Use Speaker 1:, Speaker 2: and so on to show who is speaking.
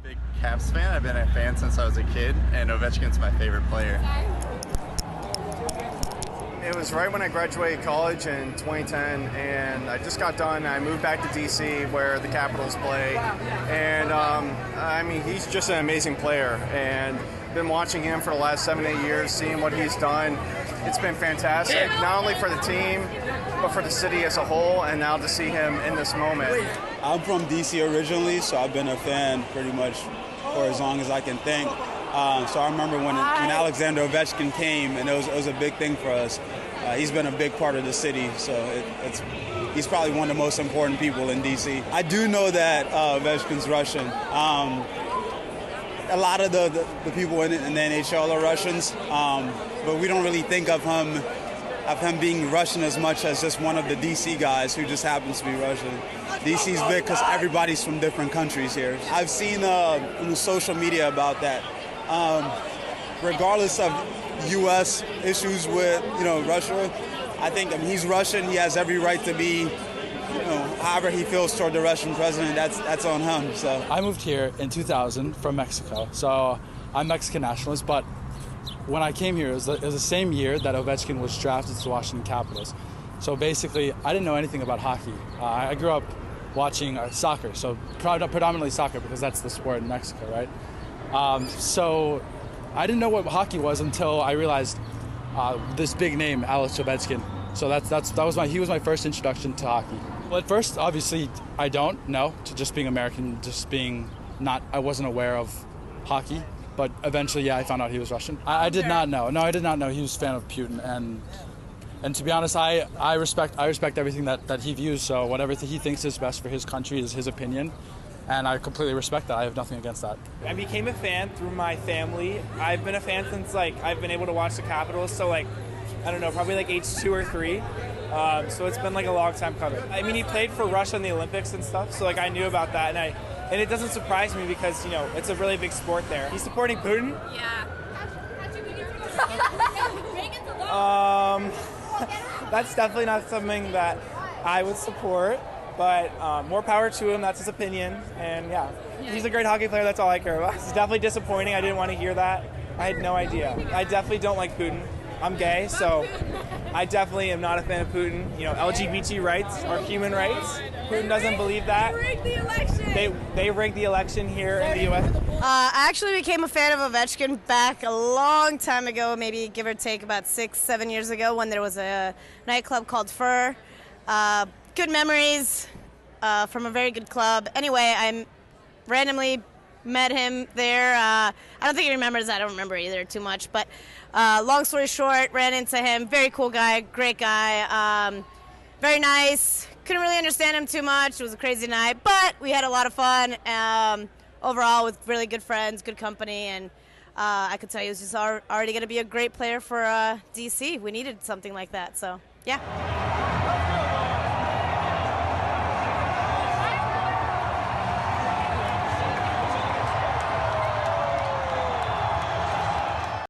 Speaker 1: Big Caps fan. I've been a fan since I was a kid, and Ovechkin's my favorite player.
Speaker 2: It was right when I graduated college in 2010, and I just got done. I moved back to DC where the Capitals play, and I mean, he's just an amazing player, and been watching him for the last 7-8 years, seeing what he's done. It's been fantastic, not only for the team, but for the city as a whole, and now to see him in this moment.
Speaker 3: I'm from DC originally, so I've been a fan pretty much for as long as I can think. So I remember when Alexander Ovechkin came, and it was a big thing for us. He's been a big part of the city, so he's probably one of the most important people in DC. I do know that Ovechkin's Russian. A lot of the people in the NHL are Russians, but we don't really think of him being Russian as much as just one of the DC guys who just happens to be Russian. DC's big because everybody's from different countries here. I've seen in the social media about that. Regardless of U.S. issues with Russia, I think he's Russian. He has every right to be, however he feels toward the Russian president. That's on him. So
Speaker 4: I moved here in 2000 from Mexico, so I'm Mexican nationalist. But when I came here, it was the same year that Ovechkin was drafted to the Washington Capitals. So basically, I didn't know anything about hockey. I grew up watching soccer, so predominantly soccer because that's the sport in Mexico, right? So I didn't know what hockey was until I realized this big name, Alex Ovechkin. So he was my first introduction to hockey. Well, at first, obviously, I don't know, to just being American, I wasn't aware of hockey. But eventually, yeah, I found out he was Russian. I did not know. No, I did not know he was a fan of Putin. And to be honest, I respect everything that he views. So whatever he thinks is best for his country is his opinion. And I completely respect that. I have nothing against that.
Speaker 5: I became a fan through my family. I've been a fan since I've been able to watch the Capitals. So I don't know, probably age 2 or 3. So it's been a long time coming. I mean, he played for Russia in the Olympics and stuff. So I knew about that, and it doesn't surprise me because it's a really big sport there. He's supporting Putin.
Speaker 6: Yeah.
Speaker 5: That's definitely not something that I would support. But more power to him, that's his opinion. And yeah, he's a great hockey player, that's all I care about. It's definitely disappointing, I didn't want to hear that. I had no idea. I definitely don't like Putin. I'm gay, so I definitely am not a fan of Putin. LGBT rights are human rights. Putin doesn't believe that.
Speaker 6: They rigged the election.
Speaker 5: They rigged the election here in the U.S.
Speaker 7: I actually became a fan of Ovechkin back a long time ago, maybe give or take about 6-7 years ago when there was a nightclub called Fur. Good memories from a very good club. Anyway, I randomly met him there. I don't think he remembers. I don't remember either too much. But long story short, ran into him. Very cool guy, great guy, very nice. Couldn't really understand him too much. It was a crazy night, but we had a lot of fun. Overall, with really good friends, good company, and I could tell he was just already going to be a great player for DC. We needed something like that, so yeah.